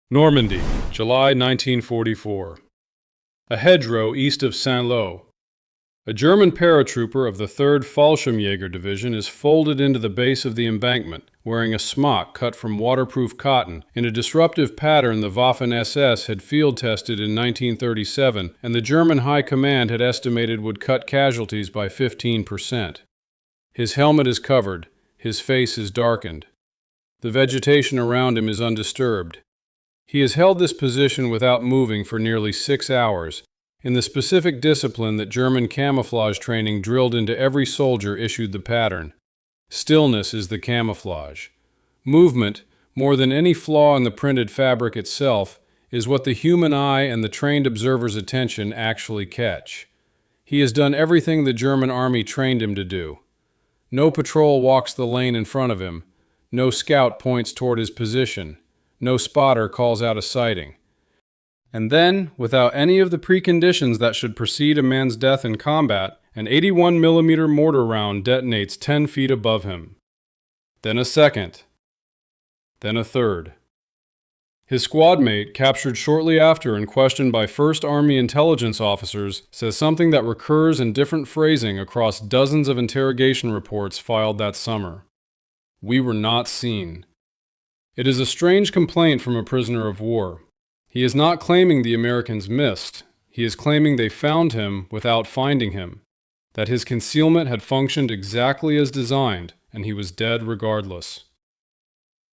Normandy, July 1944. A hedgerow east of Saint-Lô. A German paratrooper of the 3rd Fallschirmjäger Division is folded into the base of the embankment, wearing a smock cut from waterproof cotton in a disruptive pattern the Waffen-SS had field-tested in 1937 and the German High Command had estimated would cut casualties by 15%. His helmet is covered, his face is darkened. The vegetation around him is undisturbed. He has held this position without moving for nearly 6 hours, in the specific discipline that German camouflage training drilled into every soldier issued the pattern. Stillness is the camouflage. Movement, more than any flaw in the printed fabric itself, is what the human eye and the trained observer's attention actually catch. He has done everything the German army trained him to do. No patrol walks the lane in front of him. No scout points toward his position. No spotter calls out a sighting. And then, without any of the preconditions that should precede a man's death in combat, an 81mm mortar round detonates 10 feet above him. Then a second. Then a third. His squad mate, captured shortly after and questioned by 1st Army intelligence officers, says something that recurs in different phrasing across dozens of interrogation reports filed that summer. We were not seen. It is a strange complaint from a prisoner of war. He is not claiming the Americans missed. He is claiming they found him without finding him, that his concealment had functioned exactly as designed, and he was dead regardless.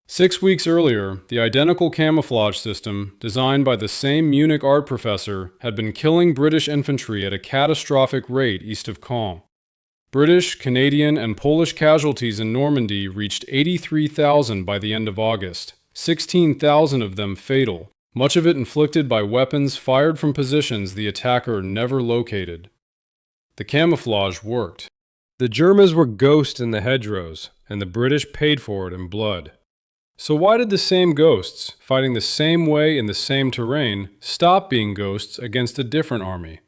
6 weeks earlier, the identical camouflage system, designed by the same Munich art professor, had been killing British infantry at a catastrophic rate east of Caen. British, Canadian, and Polish casualties in Normandy reached 83,000 by the end of August, 16,000 of them fatal, much of it inflicted by weapons fired from positions the attacker never located. The camouflage worked. The Germans were ghosts in the hedgerows, and the British paid for it in blood. So why did the same ghosts, fighting the same way in the same terrain, stop being ghosts against a different army?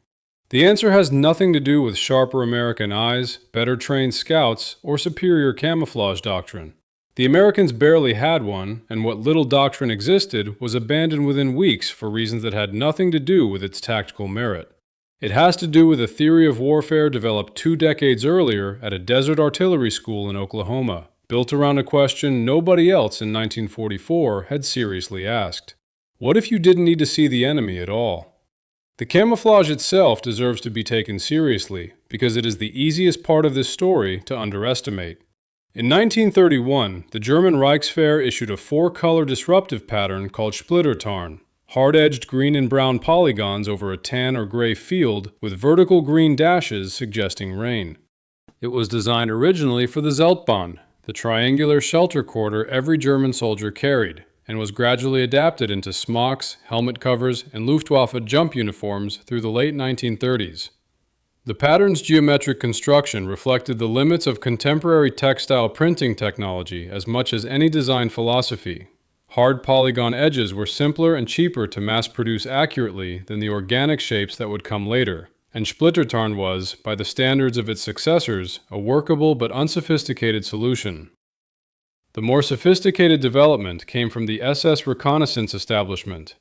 The answer has nothing to do with sharper American eyes, better trained scouts, or superior camouflage doctrine. The Americans barely had one, and what little doctrine existed was abandoned within weeks for reasons that had nothing to do with its tactical merit. It has to do with a theory of warfare developed 2 decades earlier at a desert artillery school in Oklahoma, built around a question nobody else in 1944 had seriously asked. What if you didn't need to see the enemy at all? The camouflage itself deserves to be taken seriously, because it is the easiest part of this story to underestimate. In 1931, the German Reichswehr issued a 4-color disruptive pattern called Splittertarn, hard-edged green and brown polygons over a tan or gray field with vertical green dashes suggesting rain. It was designed originally for the Zeltbahn, the triangular shelter quarter every German soldier carried, and was gradually adapted into smocks, helmet covers, and Luftwaffe jump uniforms through the late 1930s. The pattern's geometric construction reflected the limits of contemporary textile printing technology as much as any design philosophy. Hard polygon edges were simpler and cheaper to mass-produce accurately than the organic shapes that would come later, and Splittertarn was, by the standards of its successors, a workable but unsophisticated solution. The more sophisticated development came from the SS reconnaissance establishment.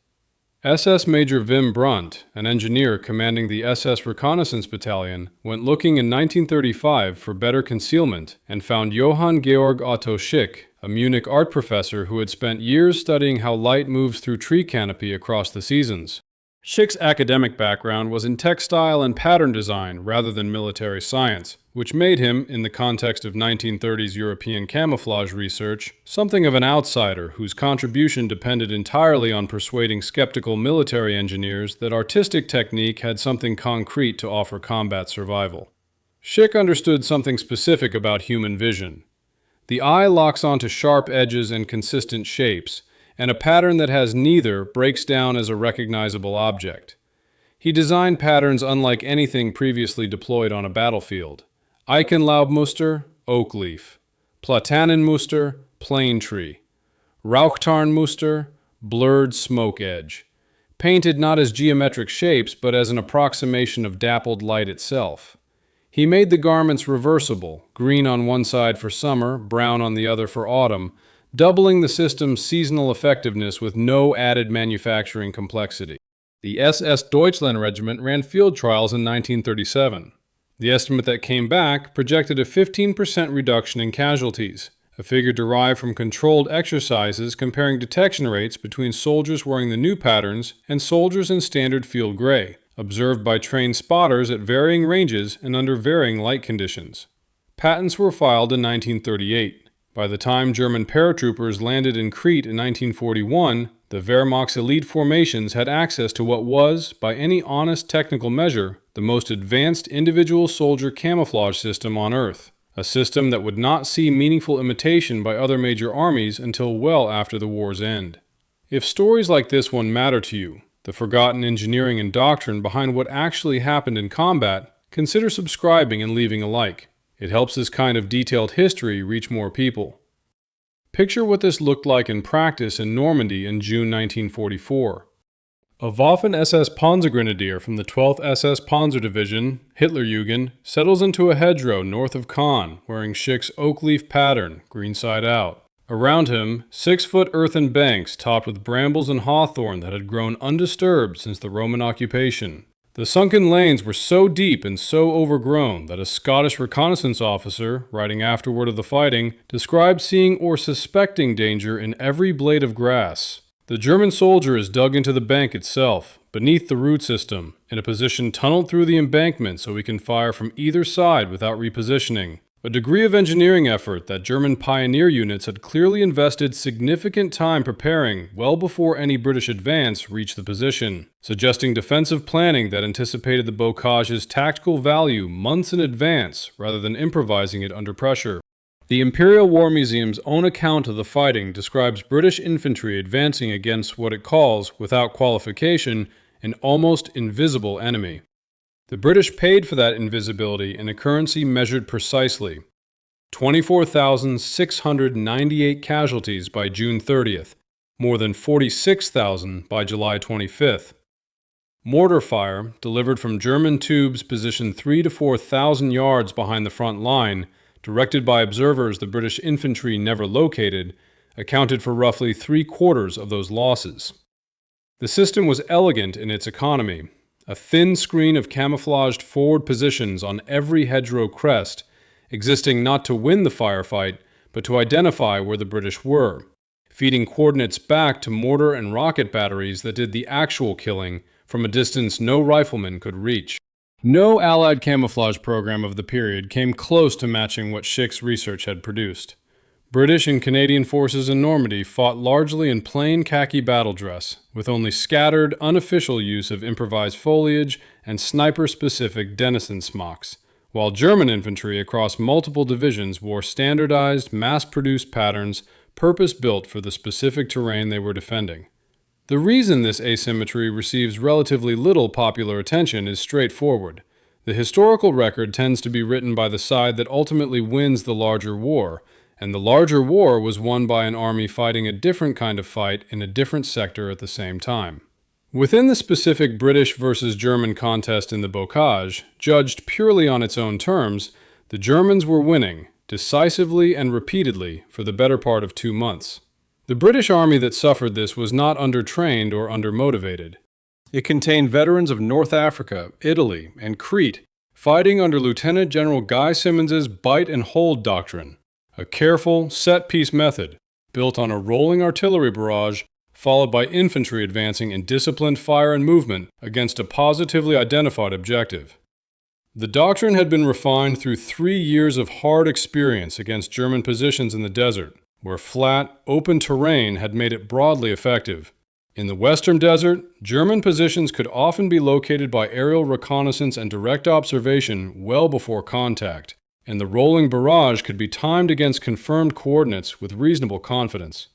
SS Major Wim Brandt, an engineer commanding the SS Reconnaissance Battalion, went looking in 1935 for better concealment and found Johann Georg Otto Schick, a Munich art professor who had spent years studying how light moves through tree canopy across the seasons. Schick's academic background was in textile and pattern design rather than military science, which made him, in the context of 1930s European camouflage research, something of an outsider whose contribution depended entirely on persuading skeptical military engineers that artistic technique had something concrete to offer combat survival. Schick understood something specific about human vision. The eye locks onto sharp edges and consistent shapes, and a pattern that has neither breaks down as a recognizable object. He designed patterns unlike anything previously deployed on a battlefield. Eichenlaubmuster, oak leaf. Platanenmuster, plane tree. Rauchtarnmuster, blurred smoke edge. Painted not as geometric shapes, but as an approximation of dappled light itself. He made the garments reversible, green on one side for summer, brown on the other for autumn, doubling the system's seasonal effectiveness with no added manufacturing complexity. The SS Deutschland Regiment ran field trials in 1937. The estimate that came back projected a 15% reduction in casualties, a figure derived from controlled exercises comparing detection rates between soldiers wearing the new patterns and soldiers in standard field gray, observed by trained spotters at varying ranges and under varying light conditions. Patents were filed in 1938. By the time German paratroopers landed in Crete in 1941, the Wehrmacht's elite formations had access to what was, by any honest technical measure, the most advanced individual soldier camouflage system on Earth, a system that would not see meaningful imitation by other major armies until well after the war's end. If stories like this one matter to you, the forgotten engineering and doctrine behind what actually happened in combat, consider subscribing and leaving a like. It helps this kind of detailed history reach more people. Picture what this looked like in practice in Normandy in June 1944. A Waffen-SS Panzergrenadier from the 12th SS Panzer Division, Hitlerjugend, settles into a hedgerow north of Caen, wearing Schick's oak leaf pattern, green side out. Around him, 6-foot earthen banks topped with brambles and hawthorn that had grown undisturbed since the Roman occupation. The sunken lanes were so deep and so overgrown that a Scottish reconnaissance officer, writing afterward of the fighting, described seeing or suspecting danger in every blade of grass. The German soldier is dug into the bank itself, beneath the root system, in a position tunneled through the embankment so he can fire from either side without repositioning. A degree of engineering effort that German pioneer units had clearly invested significant time preparing well before any British advance reached the position, suggesting defensive planning that anticipated the bocage's tactical value months in advance rather than improvising it under pressure. The Imperial War Museum's own account of the fighting describes British infantry advancing against what it calls, without qualification, an almost invisible enemy. The British paid for that invisibility in a currency measured precisely. 24,698 casualties by June 30th, more than 46,000 by July 25th. Mortar fire, delivered from German tubes positioned 3,000 to 4,000 yards behind the front line, directed by observers the British infantry never located, accounted for roughly 3/4 of those losses. The system was elegant in its economy. A thin screen of camouflaged forward positions on every hedgerow crest, existing not to win the firefight, but to identify where the British were, feeding coordinates back to mortar and rocket batteries that did the actual killing from a distance no rifleman could reach. No Allied camouflage program of the period came close to matching what Schick's research had produced. British and Canadian forces in Normandy fought largely in plain khaki battle dress, with only scattered, unofficial use of improvised foliage and sniper-specific denizen smocks, while German infantry across multiple divisions wore standardized, mass-produced patterns purpose-built for the specific terrain they were defending. The reason this asymmetry receives relatively little popular attention is straightforward. The historical record tends to be written by the side that ultimately wins the larger war, and the larger war was won by an army fighting a different kind of fight in a different sector at the same time. Within the specific British versus German contest in the bocage, judged purely on its own terms, the Germans were winning, decisively and repeatedly, for the better part of 2 months. The British army that suffered this was not undertrained or undermotivated. It contained veterans of North Africa, Italy, and Crete, fighting under Lieutenant General Guy Simmons's bite and hold doctrine. A careful, set-piece method, built on a rolling artillery barrage, followed by infantry advancing in disciplined fire and movement against a positively identified objective. The doctrine had been refined through 3 years of hard experience against German positions in the desert, where flat, open terrain had made it broadly effective. In the western desert, German positions could often be located by aerial reconnaissance and direct observation well before contact, and the rolling barrage could be timed against confirmed coordinates with reasonable confidence.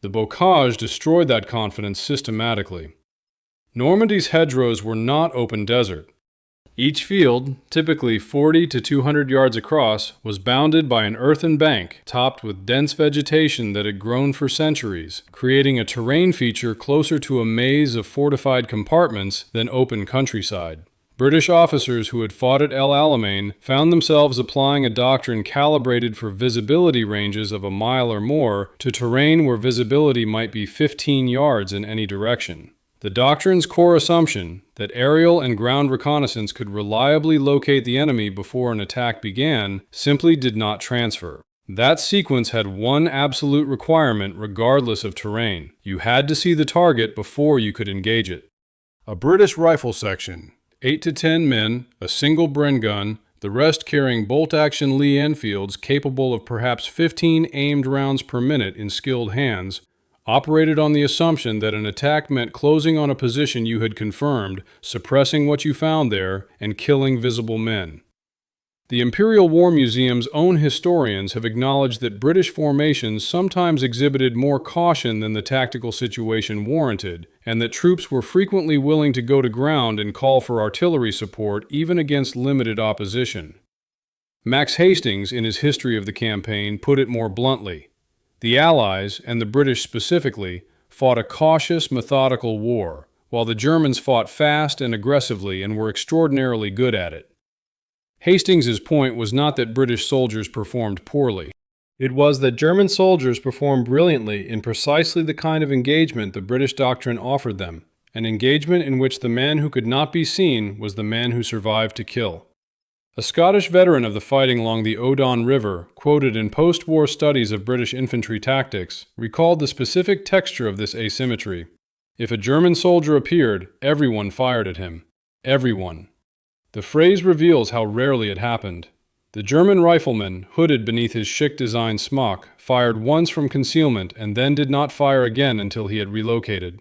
The bocage destroyed that confidence systematically. Normandy's hedgerows were not open desert. Each field, typically 40 to 200 yards across, was bounded by an earthen bank topped with dense vegetation that had grown for centuries, creating a terrain feature closer to a maze of fortified compartments than open countryside. British officers who had fought at El Alamein found themselves applying a doctrine calibrated for visibility ranges of a mile or more to terrain where visibility might be 15 yards in any direction. The doctrine's core assumption, that aerial and ground reconnaissance could reliably locate the enemy before an attack began, simply did not transfer. That sequence had one absolute requirement regardless of terrain. You had to see the target before you could engage it. A British rifle section. 8 to 10 men, a single Bren gun, the rest carrying bolt-action Lee Enfields capable of perhaps 15 aimed rounds per minute in skilled hands, operated on the assumption that an attack meant closing on a position you had confirmed, suppressing what you found there, and killing visible men. The Imperial War Museum's own historians have acknowledged that British formations sometimes exhibited more caution than the tactical situation warranted, and that troops were frequently willing to go to ground and call for artillery support even against limited opposition. Max Hastings, in his history of the campaign, put it more bluntly. The Allies, and the British specifically, fought a cautious, methodical war, while the Germans fought fast and aggressively and were extraordinarily good at it. Hastings's point was not that British soldiers performed poorly. It was that German soldiers performed brilliantly in precisely the kind of engagement the British doctrine offered them, an engagement in which the man who could not be seen was the man who survived to kill. A Scottish veteran of the fighting along the Odon River, quoted in post-war studies of British infantry tactics, recalled the specific texture of this asymmetry. If a German soldier appeared, everyone fired at him. Everyone. The phrase reveals how rarely it happened. The German rifleman, hooded beneath his chic-designed smock, fired once from concealment and then did not fire again until he had relocated.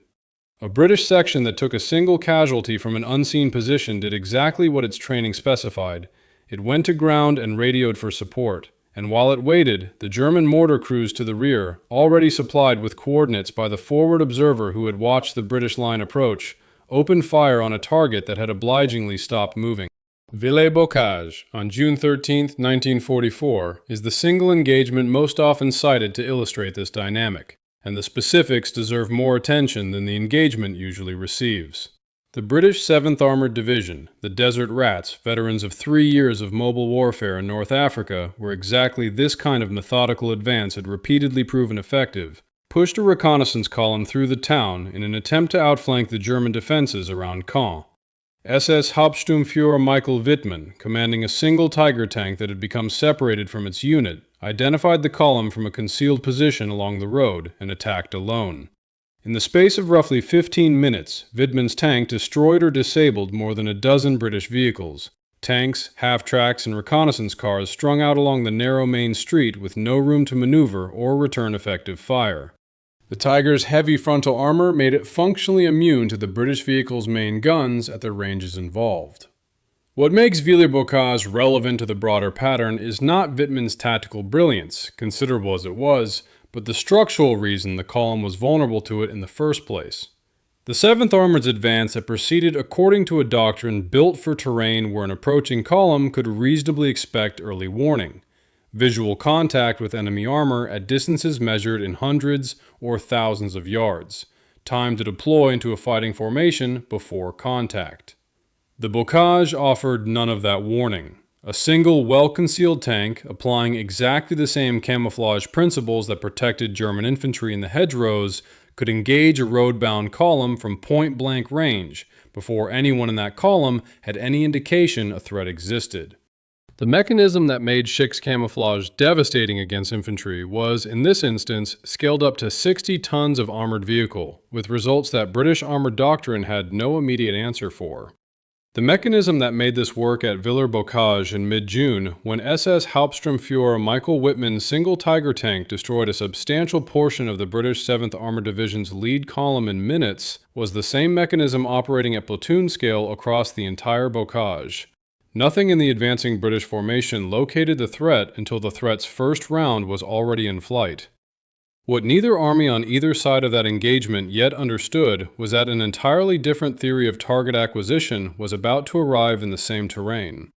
A British section that took a single casualty from an unseen position did exactly what its training specified. It went to ground and radioed for support, and while it waited, the German mortar crews to the rear, already supplied with coordinates by the forward observer who had watched the British line approach, opened fire on a target that had obligingly stopped moving. Bocage, on June 13, 1944, is the single engagement most often cited to illustrate this dynamic, and the specifics deserve more attention than the engagement usually receives. The British 7th Armored Division, the Desert Rats, veterans of 3 years of mobile warfare in North Africa, where exactly this kind of methodical advance had repeatedly proven effective, pushed a reconnaissance column through the town in an attempt to outflank the German defenses around Caen. SS Hauptsturmführer Michael Wittmann, commanding a single Tiger tank that had become separated from its unit, identified the column from a concealed position along the road and attacked alone. In the space of roughly 15 minutes, Wittmann's tank destroyed or disabled more than a dozen British vehicles. Tanks, half-tracks, and reconnaissance cars strung out along the narrow main street with no room to maneuver or return effective fire. The Tiger's heavy frontal armor made it functionally immune to the British vehicle's main guns at the ranges involved. What makes Bocage relevant to the broader pattern is not Wittmann's tactical brilliance, considerable as it was, but the structural reason the column was vulnerable to it in the first place. The 7th Armored's advance had proceeded according to a doctrine built for terrain where an approaching column could reasonably expect early warning. Visual contact with enemy armor at distances measured in hundreds or thousands of yards. Time to deploy into a fighting formation before contact. The bocage offered none of that warning. A single well-concealed tank, applying exactly the same camouflage principles that protected German infantry in the hedgerows, could engage a road-bound column from point-blank range before anyone in that column had any indication a threat existed. The mechanism that made Schick's camouflage devastating against infantry was, in this instance, scaled up to 60 tons of armored vehicle, with results that British armored doctrine had no immediate answer for. The mechanism that made this work at Bocage in mid-June, when SS Hauptsturmführer Michael Wittmann's single Tiger tank destroyed a substantial portion of the British 7th Armored Division's lead column in minutes, was the same mechanism operating at platoon scale across the entire bocage. Nothing in the advancing British formation located the threat until the threat's first round was already in flight. What neither army on either side of that engagement yet understood was that an entirely different theory of target acquisition was about to arrive in the same terrain.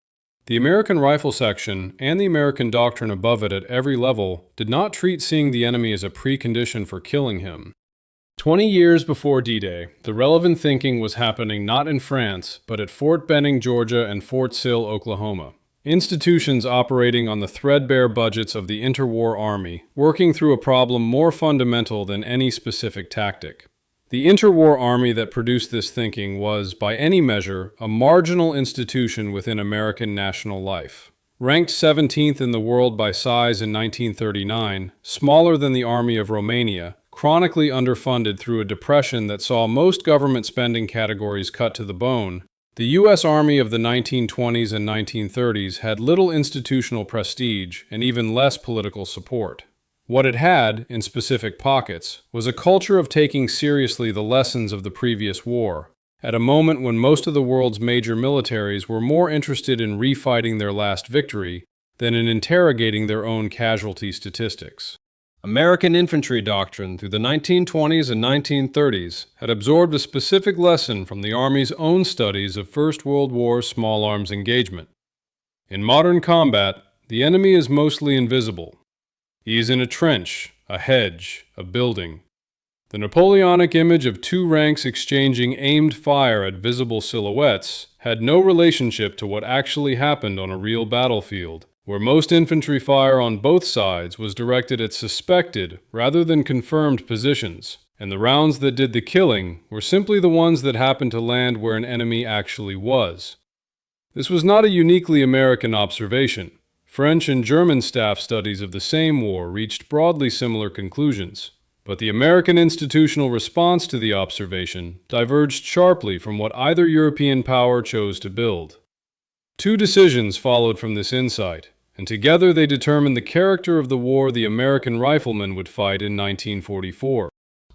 The American rifle section, and the American doctrine above it at every level, did not treat seeing the enemy as a precondition for killing him. 20 years before D-Day, the relevant thinking was happening not in France, but at Fort Benning, Georgia and Fort Sill, Oklahoma. Institutions operating on the threadbare budgets of the interwar army, working through a problem more fundamental than any specific tactic. The interwar army that produced this thinking was, by any measure, a marginal institution within American national life. Ranked 17th in the world by size in 1939, smaller than the Army of Romania, chronically underfunded through a depression that saw most government spending categories cut to the bone, the U.S. Army of the 1920s and 1930s had little institutional prestige and even less political support. What it had, in specific pockets, was a culture of taking seriously the lessons of the previous war, at a moment when most of the world's major militaries were more interested in refighting their last victory than in interrogating their own casualty statistics. American infantry doctrine through the 1920s and 1930s had absorbed a specific lesson from the Army's own studies of First World War small arms engagement. In modern combat, the enemy is mostly invisible. He is in a trench, a hedge, a building. The Napoleonic image of two ranks exchanging aimed fire at visible silhouettes had no relationship to what actually happened on a real battlefield, where most infantry fire on both sides was directed at suspected rather than confirmed positions, and the rounds that did the killing were simply the ones that happened to land where an enemy actually was. This was not a uniquely American observation. French and German staff studies of the same war reached broadly similar conclusions, but the American institutional response to the observation diverged sharply from what either European power chose to build. Two decisions followed from this insight, and together they determined the character of the war the American riflemen would fight in 1944.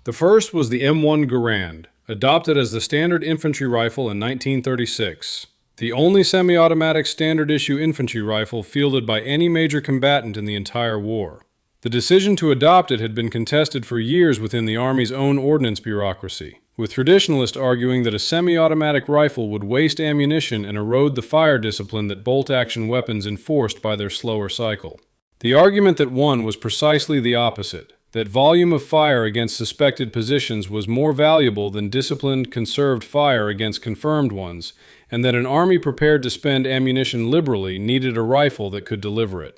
The first was the M1 Garand, adopted as the standard infantry rifle in 1936, the only semi-automatic standard-issue infantry rifle fielded by any major combatant in the entire war. The decision to adopt it had been contested for years within the Army's own ordnance bureaucracy, with traditionalists arguing that a semi-automatic rifle would waste ammunition and erode the fire discipline that bolt-action weapons enforced by their slower cycle. The argument that won was precisely the opposite, that volume of fire against suspected positions was more valuable than disciplined, conserved fire against confirmed ones, and that an army prepared to spend ammunition liberally needed a rifle that could deliver it.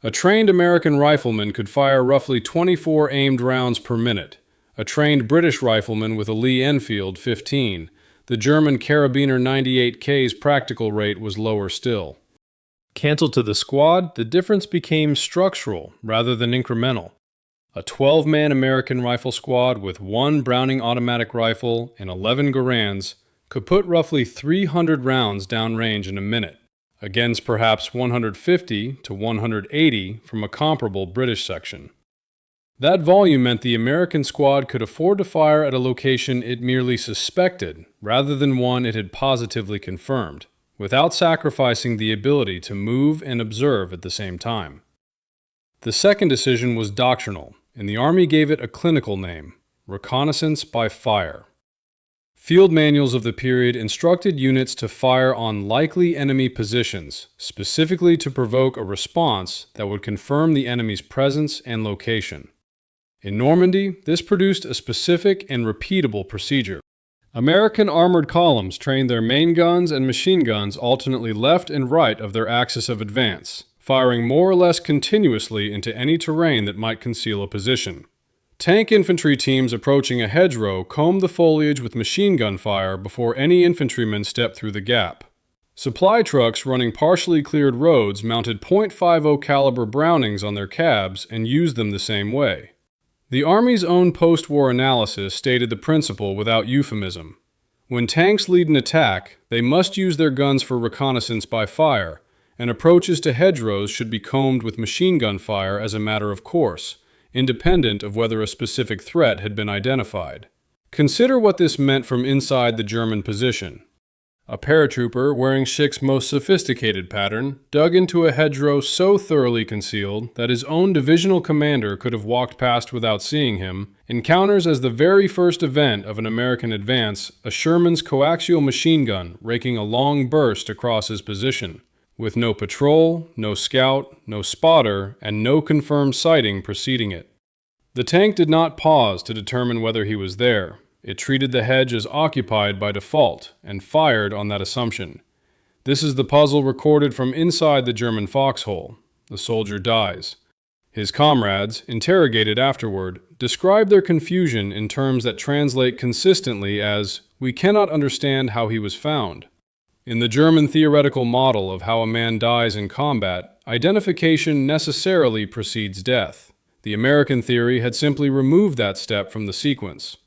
A trained American rifleman could fire roughly 24 aimed rounds per minute. A trained British rifleman with a Lee Enfield 15. The German Carabiner 98K's practical rate was lower still. Canceled to the squad, the difference became structural rather than incremental. A 12-man American rifle squad with one Browning automatic rifle and 11 Garands could put roughly 300 rounds downrange in a minute, against perhaps 150 to 180 from a comparable British section. That volume meant the American squad could afford to fire at a location it merely suspected, rather than one it had positively confirmed, without sacrificing the ability to move and observe at the same time. The second decision was doctrinal, and the Army gave it a clinical name: reconnaissance by fire. Field manuals of the period instructed units to fire on likely enemy positions, specifically to provoke a response that would confirm the enemy's presence and location. In Normandy, this produced a specific and repeatable procedure. American armored columns trained their main guns and machine guns alternately left and right of their axis of advance, firing more or less continuously into any terrain that might conceal a position. Tank infantry teams approaching a hedgerow combed the foliage with machine gun fire before any infantrymen stepped through the gap. Supply trucks running partially cleared roads mounted .50 caliber Brownings on their cabs and used them the same way. The Army's own post-war analysis stated the principle without euphemism. When tanks lead an attack, they must use their guns for reconnaissance by fire, and approaches to hedgerows should be combed with machine gun fire as a matter of course, independent of whether a specific threat had been identified. Consider what this meant from inside the German position. A paratrooper, wearing Schick's most sophisticated pattern, dug into a hedgerow so thoroughly concealed that his own divisional commander could have walked past without seeing him, encounters as the very first event of an American advance a Sherman's coaxial machine gun raking a long burst across his position, with no patrol, no scout, no spotter, and no confirmed sighting preceding it. The tank did not pause to determine whether he was there. It treated the hedge as occupied by default and fired on that assumption. This is the puzzle recorded from inside the German foxhole. The soldier dies. His comrades, interrogated afterward, describe their confusion in terms that translate consistently as, "We cannot understand how he was found." In the German theoretical model of how a man dies in combat, identification necessarily precedes death. The American theory had simply removed that step from the sequence.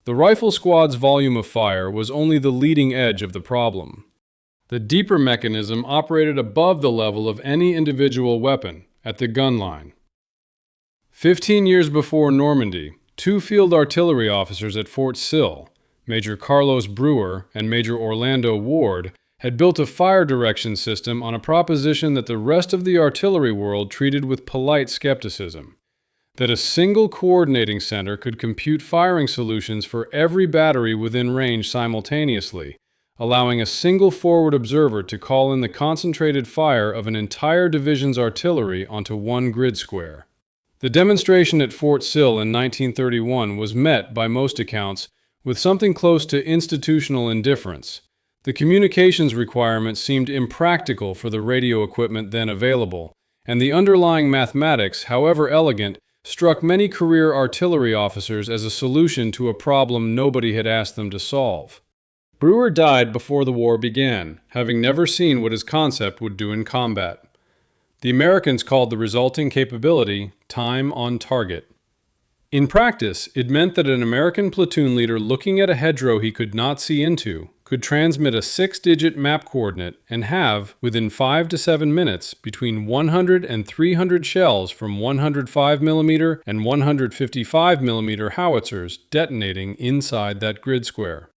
The rifle squad's volume of fire was only the leading edge of the problem. The deeper mechanism operated above the level of any individual weapon, at the gun line. 15 years before Normandy, two field artillery officers at Fort Sill, Major Carlos Brewer and Major Orlando Ward, had built a fire direction system on a proposition that the rest of the artillery world treated with polite skepticism: that a single coordinating center could compute firing solutions for every battery within range simultaneously, allowing a single forward observer to call in the concentrated fire of an entire division's artillery onto one grid square. The demonstration at Fort Sill in 1931 was met, by most accounts, with something close to institutional indifference. The communications requirements seemed impractical for the radio equipment then available, and the underlying mathematics, however elegant, struck many career artillery officers as a solution to a problem nobody had asked them to solve. Brewer died before the war began, having never seen what his concept would do in combat. The Americans called the resulting capability time on target. In practice, it meant that an American platoon leader looking at a hedgerow he could not see into could transmit a 6-digit map coordinate and have, within 5 to 7 minutes, between 100 and 300 shells from 105mm and 155mm howitzers detonating inside that grid square.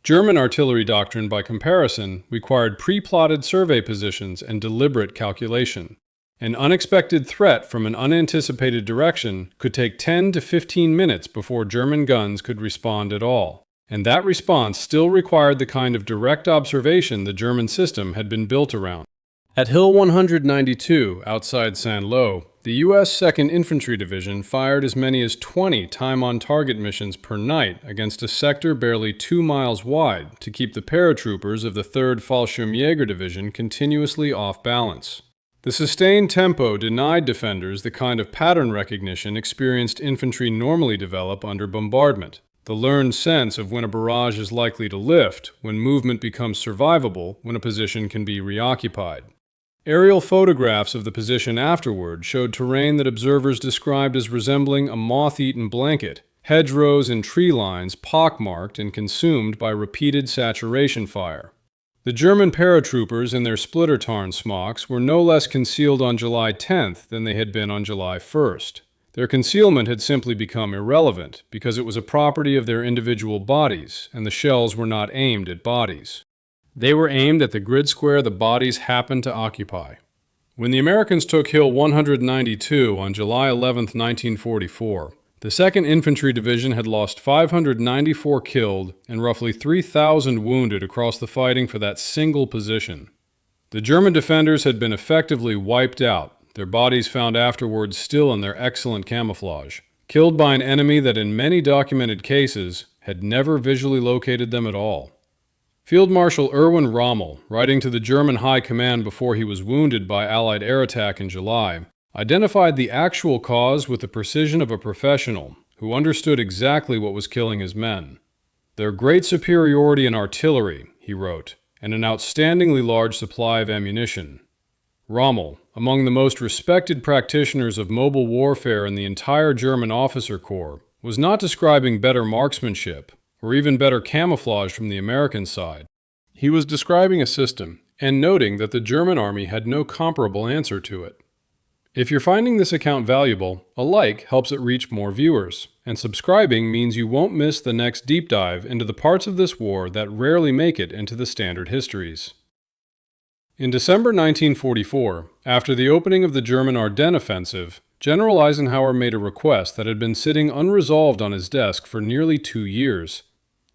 German artillery doctrine, by comparison, required pre-plotted survey positions and deliberate calculation. An unexpected threat from an unanticipated direction could take 10 to 15 minutes before German guns could respond at all. And that response still required the kind of direct observation the German system had been built around. At Hill 192, outside Saint-Lô, the U.S. 2nd Infantry Division fired as many as 20 time-on-target missions per night against a sector barely 2 miles wide to keep the paratroopers of the 3rd Fallschirmjäger Division continuously off balance. The sustained tempo denied defenders the kind of pattern recognition experienced infantry normally develop under bombardment, the learned sense of when a barrage is likely to lift, when movement becomes survivable, when a position can be reoccupied. Aerial photographs of the position afterward showed terrain that observers described as resembling a moth-eaten blanket, hedgerows and tree lines pockmarked and consumed by repeated saturation fire. The German paratroopers in their splitter-tarn smocks were no less concealed on July 10th than they had been on July 1st. Their concealment had simply become irrelevant because it was a property of their individual bodies, and the shells were not aimed at bodies. They were aimed at the grid square the bodies happened to occupy. When the Americans took Hill 192 on July 11, 1944, the 2nd Infantry Division had lost 594 killed and roughly 3,000 wounded across the fighting for that single position. The German defenders had been effectively wiped out, their bodies found afterwards still in their excellent camouflage, killed by an enemy that in many documented cases had never visually located them at all. Field Marshal Erwin Rommel, writing to the German High Command before he was wounded by Allied air attack in July, identified the actual cause with the precision of a professional who understood exactly what was killing his men. Their great superiority in artillery, he wrote, and an outstandingly large supply of ammunition. Rommel, among the most respected practitioners of mobile warfare in the entire German officer corps, was not describing better marksmanship, or even better camouflage from the American side. He was describing a system, and noting that the German army had no comparable answer to it. If you're finding this account valuable, a like helps it reach more viewers, and subscribing means you won't miss the next deep dive into the parts of this war that rarely make it into the standard histories. In December 1944, after the opening of the German Ardennes offensive, General Eisenhower made a request that had been sitting unresolved on his desk for nearly 2 years.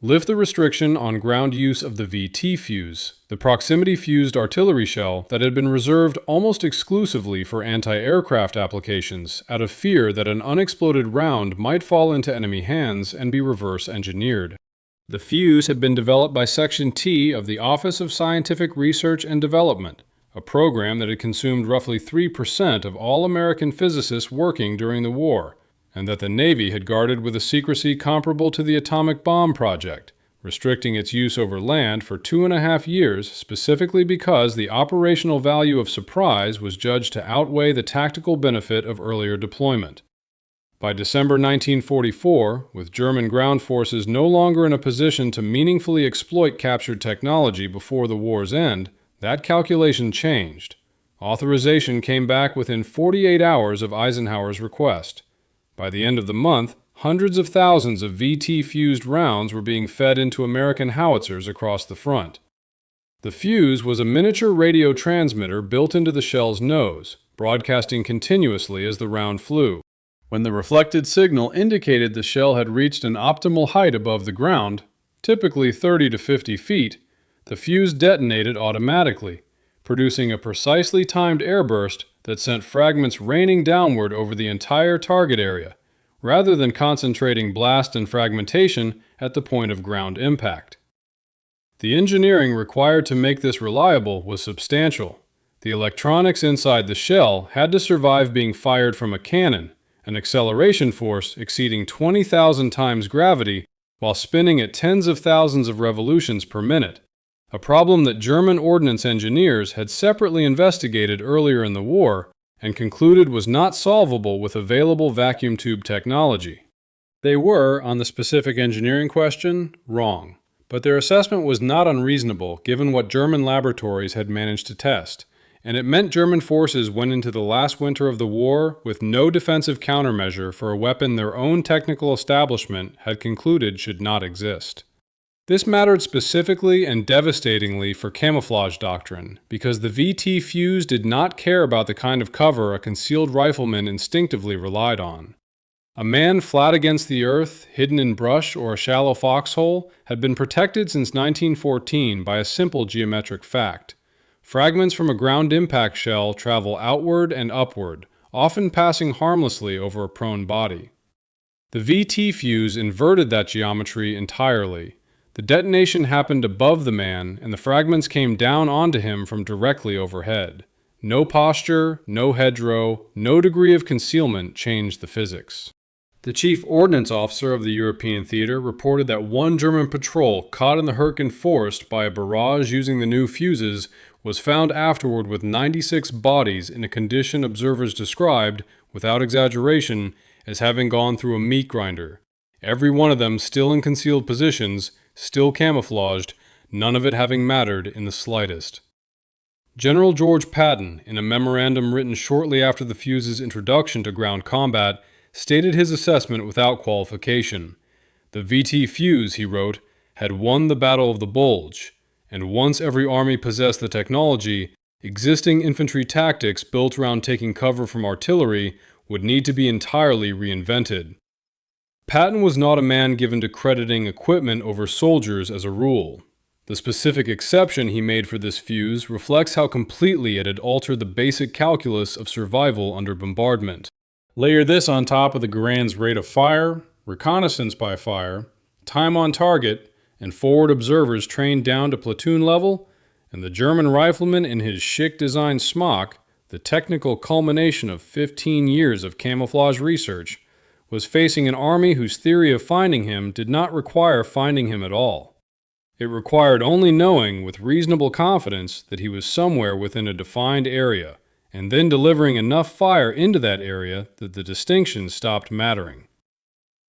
Lift the restriction on ground use of the VT fuse, the proximity-fused artillery shell that had been reserved almost exclusively for anti-aircraft applications out of fear that an unexploded round might fall into enemy hands and be reverse-engineered. The fuse had been developed by Section T of the Office of Scientific Research and Development, a program that had consumed roughly 3% of all American physicists working during the war, and that the Navy had guarded with a secrecy comparable to the atomic bomb project, restricting its use over land for 2.5 years specifically because the operational value of surprise was judged to outweigh the tactical benefit of earlier deployment. By December 1944, with German ground forces no longer in a position to meaningfully exploit captured technology before the war's end, that calculation changed. Authorization came back within 48 hours of Eisenhower's request. By the end of the month, hundreds of thousands of VT-fused rounds were being fed into American howitzers across the front. The fuse was a miniature radio transmitter built into the shell's nose, broadcasting continuously as the round flew. When the reflected signal indicated the shell had reached an optimal height above the ground, typically 30 to 50 feet, the fuse detonated automatically, producing a precisely timed airburst that sent fragments raining downward over the entire target area, rather than concentrating blast and fragmentation at the point of ground impact. The engineering required to make this reliable was substantial. The electronics inside the shell had to survive being fired from a cannon, an acceleration force exceeding 20,000 times gravity while spinning at tens of thousands of revolutions per minute, a problem that German ordnance engineers had separately investigated earlier in the war and concluded was not solvable with available vacuum tube technology. They were, on the specific engineering question, wrong, but their assessment was not unreasonable given what German laboratories had managed to test, and it meant German forces went into the last winter of the war with no defensive countermeasure for a weapon their own technical establishment had concluded should not exist. This mattered specifically and devastatingly for camouflage doctrine, because the VT fuse did not care about the kind of cover a concealed rifleman instinctively relied on. A man flat against the earth, hidden in brush or a shallow foxhole, had been protected since 1914 by a simple geometric fact. Fragments from a ground impact shell travel outward and upward, often passing harmlessly over a prone body. The VT fuse inverted that geometry entirely. The detonation happened above the man, and the fragments came down onto him from directly overhead. No posture, no hedgerow, no degree of concealment changed the physics. The chief ordnance officer of the European theater reported that one German patrol caught in the Hürtgen forest by a barrage using the new fuses was found afterward with 96 bodies in a condition observers described, without exaggeration, as having gone through a meat grinder. Every one of them still in concealed positions, still camouflaged, none of it having mattered in the slightest. General George Patton, in a memorandum written shortly after the fuse's introduction to ground combat, stated his assessment without qualification. The VT fuse, he wrote, had won the Battle of the Bulge, and once every army possessed the technology, existing infantry tactics built around taking cover from artillery would need to be entirely reinvented. Patton was not a man given to crediting equipment over soldiers as a rule. The specific exception he made for this fuse reflects how completely it had altered the basic calculus of survival under bombardment. Layer this on top of the Garand's rate of fire, reconnaissance by fire, time on target, and forward observers trained down to platoon level, and the German rifleman in his chic-designed smock, the technical culmination of 15 years of camouflage research, was facing an army whose theory of finding him did not require finding him at all. It required only knowing with reasonable confidence that he was somewhere within a defined area, and then delivering enough fire into that area that the distinction stopped mattering.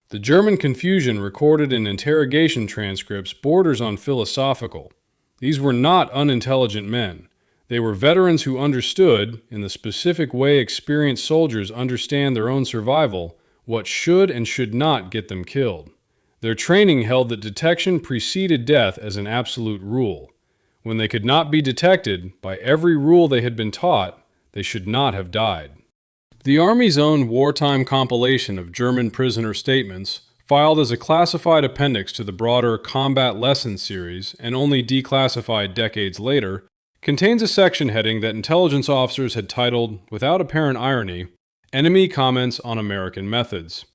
The German confusion recorded in interrogation transcripts borders on philosophical. These were not unintelligent men. They were veterans who understood, in the specific way experienced soldiers understand their own survival, what should and should not get them killed. Their training held that detection preceded death as an absolute rule. When they could not be detected, by every rule they had been taught, they should not have died. The Army's own wartime compilation of German prisoner statements, filed as a classified appendix to the broader Combat Lessons series and only declassified decades later, contains a section heading that intelligence officers had titled, without apparent irony, Enemy Comments on American Methods.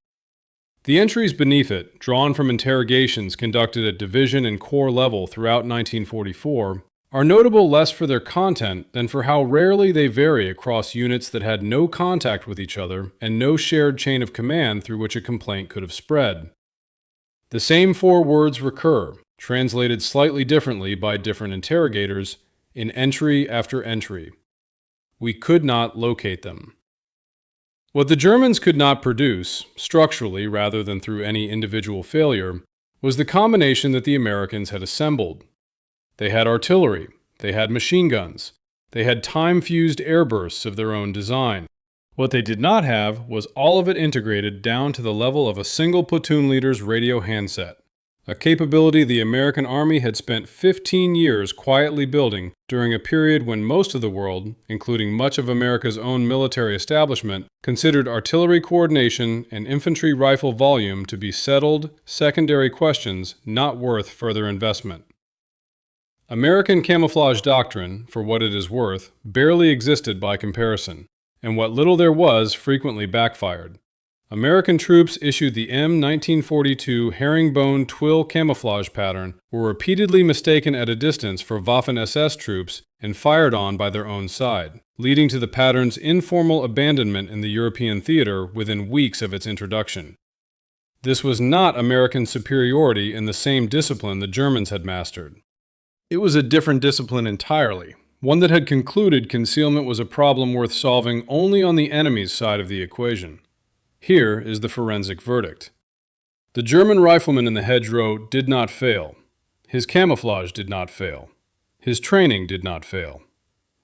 The entries beneath it, drawn from interrogations conducted at division and corps level throughout 1944, are notable less for their content than for how rarely they vary across units that had no contact with each other and no shared chain of command through which a complaint could have spread. The same 4 words recur, translated slightly differently by different interrogators, in entry after entry. We could not locate them. What the Germans could not produce, structurally rather than through any individual failure, was the combination that the Americans had assembled. They had artillery, they had machine guns, they had time-fused airbursts of their own design. What they did not have was all of it integrated down to the level of a single platoon leader's radio handset, a capability the American Army had spent 15 years quietly building during a period when most of the world, including much of America's own military establishment, considered artillery coordination and infantry rifle volume to be settled, secondary questions not worth further investment. American camouflage doctrine, for what it is worth, barely existed by comparison, and what little there was frequently backfired. American troops issued the M1942 herringbone twill camouflage pattern were repeatedly mistaken at a distance for Waffen-SS troops and fired on by their own side, leading to the pattern's informal abandonment in the European theater within weeks of its introduction. This was not American superiority in the same discipline the Germans had mastered. It was a different discipline entirely, one that had concluded concealment was a problem worth solving only on the enemy's side of the equation. Here is the forensic verdict. The German rifleman in the hedgerow did not fail. His camouflage did not fail. His training did not fail.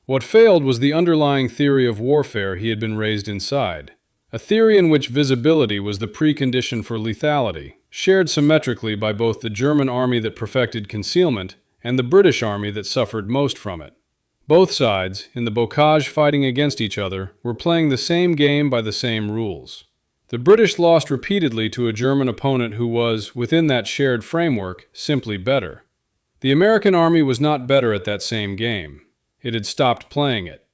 What failed was the underlying theory of warfare he had been raised inside, a theory in which visibility was the precondition for lethality, shared symmetrically by both the German army that perfected concealment and the British army that suffered most from it. Both sides, in the bocage fighting against each other, were playing the same game by the same rules. The British lost repeatedly to a German opponent who was, within that shared framework, simply better. The American army was not better at that same game. It had stopped playing it.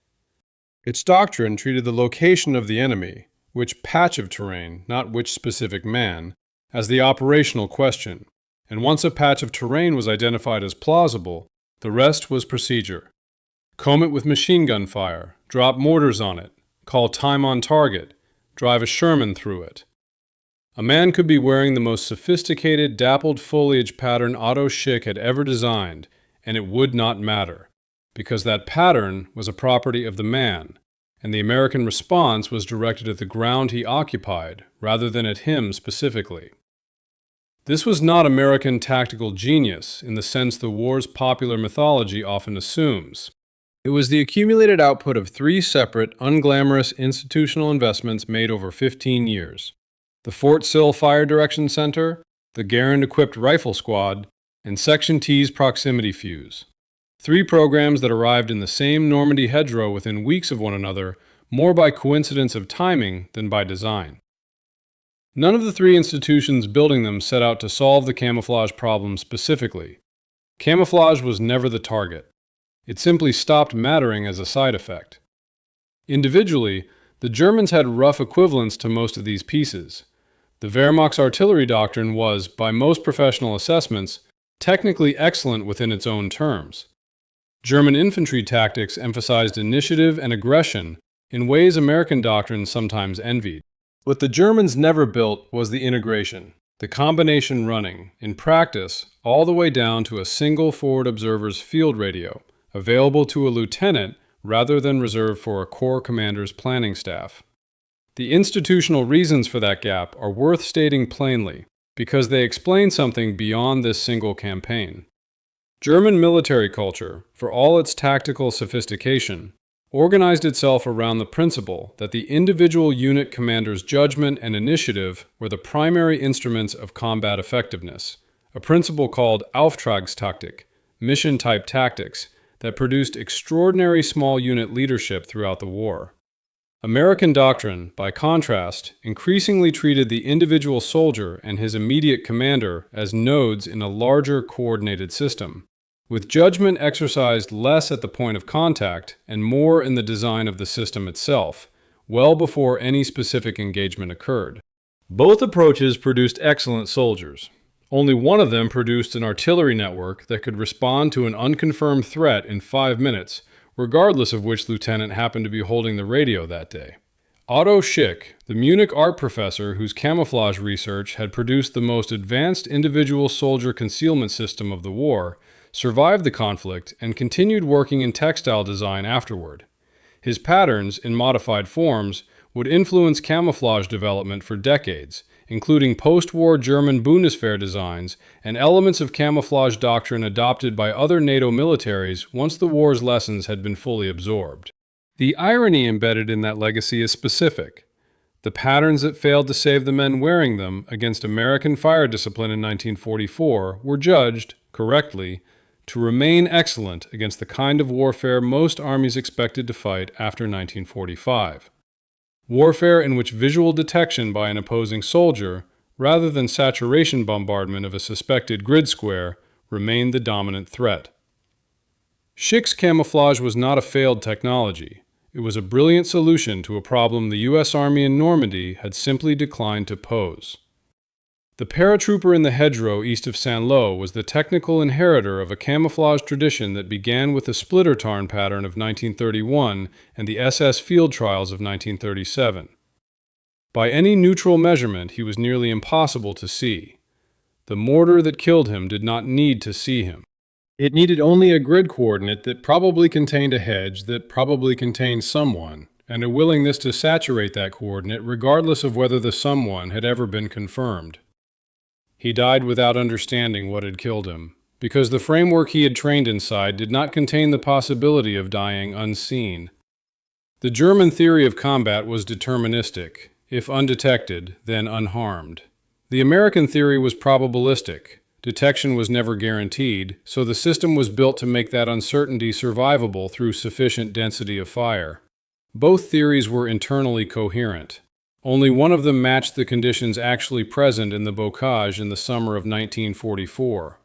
Its doctrine treated the location of the enemy, which patch of terrain, not which specific man, as the operational question, and once a patch of terrain was identified as plausible, the rest was procedure. Comb it with machine gun fire, drop mortars on it, call time on target, drive a Sherman through it. A man could be wearing the most sophisticated dappled foliage pattern Otto Schick had ever designed, and it would not matter, because that pattern was a property of the man, and the American response was directed at the ground he occupied rather than at him specifically. This was not American tactical genius in the sense the war's popular mythology often assumes. It was the accumulated output of 3 separate, unglamorous institutional investments made over 15 years. The Fort Sill Fire Direction Center, the Garand-equipped Rifle Squad, and Section T's Proximity Fuse. 3 programs that arrived in the same Normandy hedgerow within weeks of one another, more by coincidence of timing than by design. None of the 3 institutions building them set out to solve the camouflage problem specifically. Camouflage was never the target. It simply stopped mattering as a side effect. Individually, the Germans had rough equivalents to most of these pieces. The Wehrmacht's artillery doctrine was, by most professional assessments, technically excellent within its own terms. German infantry tactics emphasized initiative and aggression in ways American doctrine sometimes envied. What the Germans never built was the integration, the combination running, in practice, all the way down to a single forward observer's field radio, available to a lieutenant rather than reserved for a corps commander's planning staff. The institutional reasons for that gap are worth stating plainly, because they explain something beyond this single campaign. German military culture, for all its tactical sophistication, organized itself around the principle that the individual unit commander's judgment and initiative were the primary instruments of combat effectiveness, a principle called Auftragstaktik, mission-type tactics, that produced extraordinary small unit leadership throughout the war. American doctrine, by contrast, increasingly treated the individual soldier and his immediate commander as nodes in a larger coordinated system, with judgment exercised less at the point of contact and more in the design of the system itself, well before any specific engagement occurred. Both approaches produced excellent soldiers. Only one of them produced an artillery network that could respond to an unconfirmed threat in 5 minutes, regardless of which lieutenant happened to be holding the radio that day. Otto Schick, the Munich art professor whose camouflage research had produced the most advanced individual soldier concealment system of the war, survived the conflict and continued working in textile design afterward. His patterns, in modified forms, would influence camouflage development for decades, including post-war German Bundeswehr designs and elements of camouflage doctrine adopted by other NATO militaries once the war's lessons had been fully absorbed. The irony embedded in that legacy is specific. The patterns that failed to save the men wearing them against American fire discipline in 1944 were judged, correctly, to remain excellent against the kind of warfare most armies expected to fight after 1945. Warfare in which visual detection by an opposing soldier, rather than saturation bombardment of a suspected grid square, remained the dominant threat. Schick's camouflage was not a failed technology. It was a brilliant solution to a problem the U.S. Army in Normandy had simply declined to pose. The paratrooper in the hedgerow east of Saint-Lô was the technical inheritor of a camouflage tradition that began with the splitter tarn pattern of 1931 and the SS field trials of 1937. By any neutral measurement, he was nearly impossible to see. The mortar that killed him did not need to see him. It needed only a grid coordinate that probably contained a hedge that probably contained someone, and a willingness to saturate that coordinate regardless of whether the someone had ever been confirmed. He died without understanding what had killed him, because the framework he had trained inside did not contain the possibility of dying unseen. The German theory of combat was deterministic. If undetected, then unharmed. The American theory was probabilistic. Detection was never guaranteed, so the system was built to make that uncertainty survivable through sufficient density of fire. Both theories were internally coherent. Only one of them matched the conditions actually present in the bocage in the summer of 1944.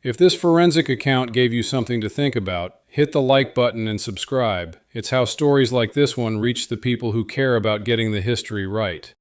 If this forensic account gave you something to think about, hit the like button and subscribe. It's how stories like this one reach the people who care about getting the history right.